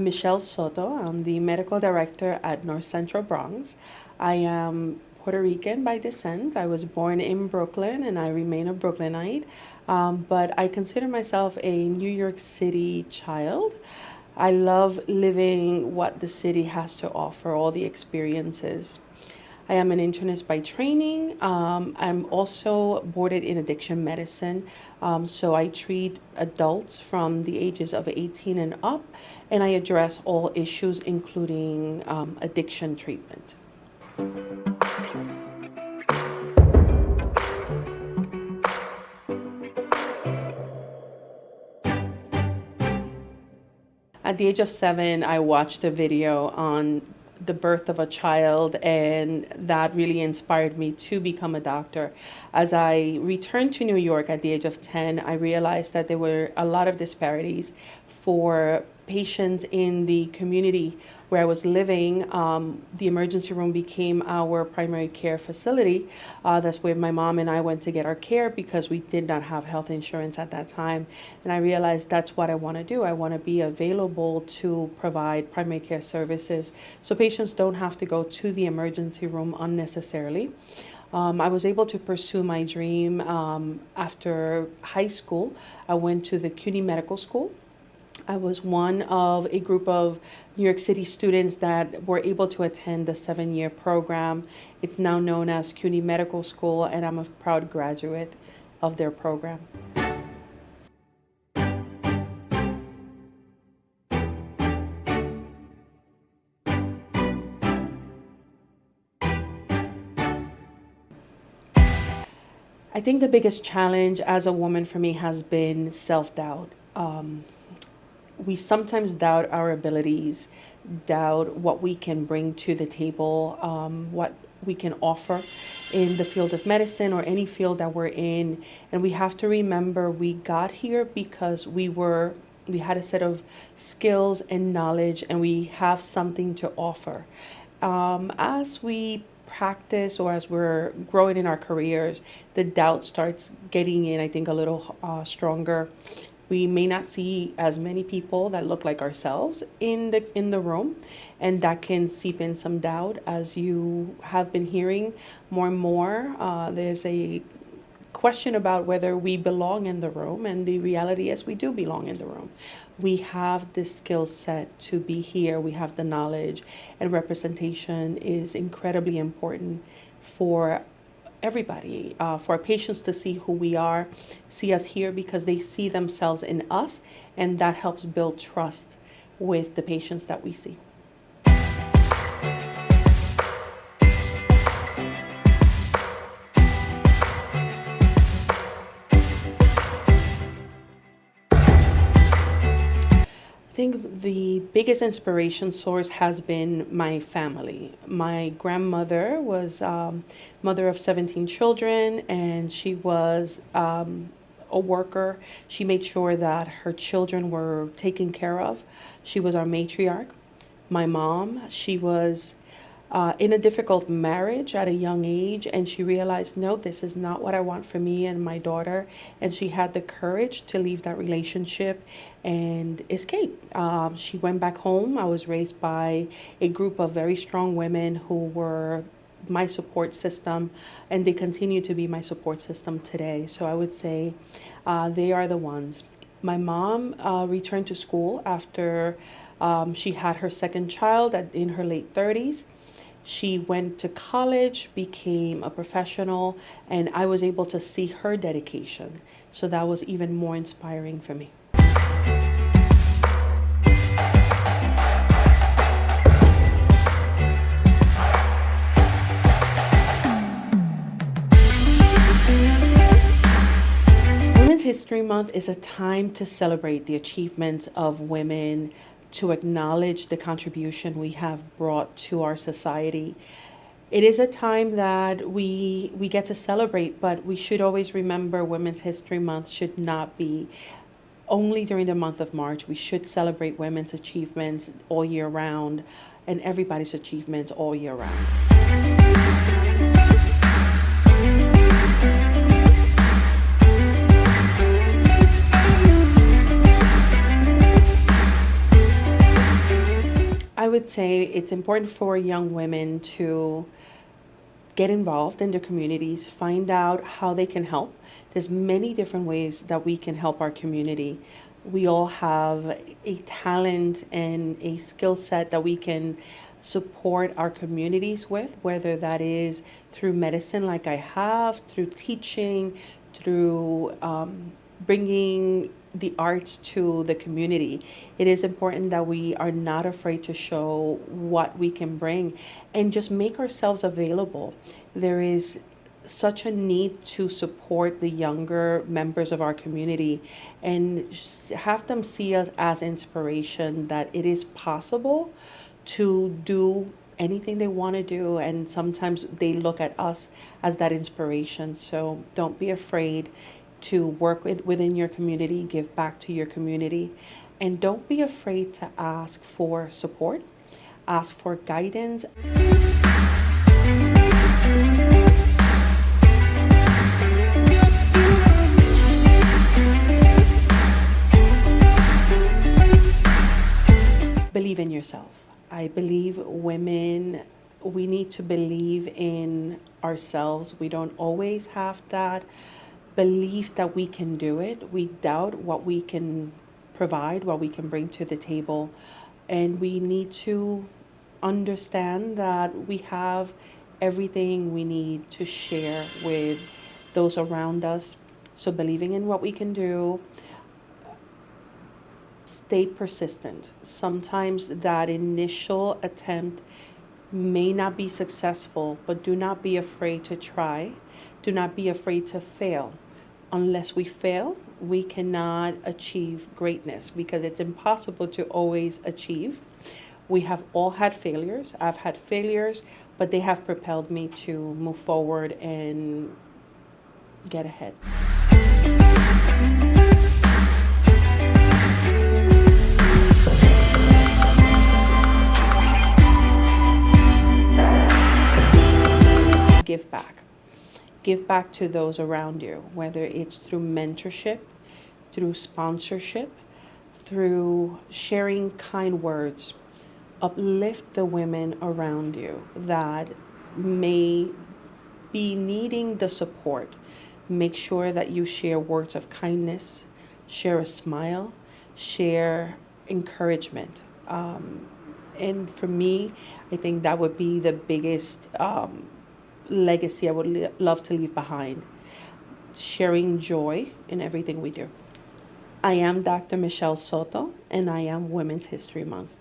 I'm Michelle Soto. I'm the medical director at North Central Bronx. I am Puerto Rican by descent. I was born in Brooklyn and I remain a Brooklynite. But I consider myself a New York City child. I love living what the city has to offer, all the experiences. I am an internist by training. I'm also boarded in addiction medicine. So I treat adults from the ages of 18 and up, and I address all issues, including addiction treatment. At the age of 7, I watched a video on the birth of a child, and that really inspired me to become a doctor. As I returned to New York at the age of 10, I realized that there were a lot of disparities for patients in the community where I was living. The emergency room became our primary care facility. That's where my mom and I went to get our care because we did not have health insurance at that time. And I realized that's what I want to do. I want to be available to provide primary care services so patients don't have to go to the emergency room unnecessarily. I was able to pursue my dream after high school. I went to the CUNY Medical School. I was one of a group of New York City students that were able to attend the 7-year program. It's now known as CUNY Medical School, and I'm a proud graduate of their program. I think the biggest challenge as a woman for me has been self-doubt. We sometimes doubt our abilities, doubt what we can bring to the table, what we can offer in the field of medicine or any field that we're in. And we have to remember we got here because we had a set of skills and knowledge, and we have something to offer. As we practice or as we're growing in our careers, the doubt starts getting in, I think, a little stronger. We may not see as many people that look like ourselves in the room, and that can seep in some doubt. As you have been hearing more and more, there's a question about whether we belong in the room, and the reality is we do belong in the room. We have the skill set to be here. We have the knowledge, and representation is incredibly important for everybody, for patients to see who we are, see us here because they see themselves in us, and that helps build trust with the patients that we see. I think the biggest inspiration source has been my family. My grandmother was mother of 17 children, and she was a worker. She made sure that her children were taken care of. She was our matriarch. My mom, she was in a difficult marriage at a young age, and she realized, no, this is not what I want for me and my daughter, and she had the courage to leave that relationship and escape. She went back home. I was raised by a group of very strong women who were my support system, and they continue to be my support system today. So I would say they are the ones. My mom returned to school after she had her second child in her late 30s. She went to college, became a professional, and I was able to see her dedication. So that was even more inspiring for me. Women's History Month is a time to celebrate the achievements of women, to acknowledge the contribution we have brought to our society. It is a time that we get to celebrate, but we should always remember Women's History Month should not be only during the month of March. We should celebrate women's achievements all year round, and everybody's achievements all year round. would say it's important for young women to get involved in their communities, find out how they can help. There's many different ways that we can help our community. We all have a talent and a skill set that we can support our communities with, whether that is through medicine, like I have, through teaching, through bringing the arts to the community. It is important that we are not afraid to show what we can bring and just make ourselves available. There is such a need to support the younger members of our community and have them see us as inspiration, that it is possible to do anything they want to do, and sometimes they look at us as that inspiration. So don't be afraid to work within your community, give back to your community, and don't be afraid to ask for support, ask for guidance. Believe in yourself. I believe women, we need to believe in ourselves. We don't always have that belief that we can do it. We doubt what we can provide, what we can bring to the table. And we need to understand that we have everything we need to share with those around us. So believing in what we can do, stay persistent. Sometimes that initial attempt may not be successful, but do not be afraid to try. Do not be afraid to fail. Unless we fail, we cannot achieve greatness, because it's impossible to always achieve. We have all had failures. I've had failures, but they have propelled me to move forward and get ahead. Give back. Give back to those around you, whether it's through mentorship, through sponsorship, through sharing kind words. Uplift the women around you that may be needing the support. Make sure that you share words of kindness, share a smile, share encouragement. And for me, I think that would be the biggest legacy I would love to leave behind. Sharing joy in everything we do. I am Dr. Michelle Soto, and I am Women's History Month.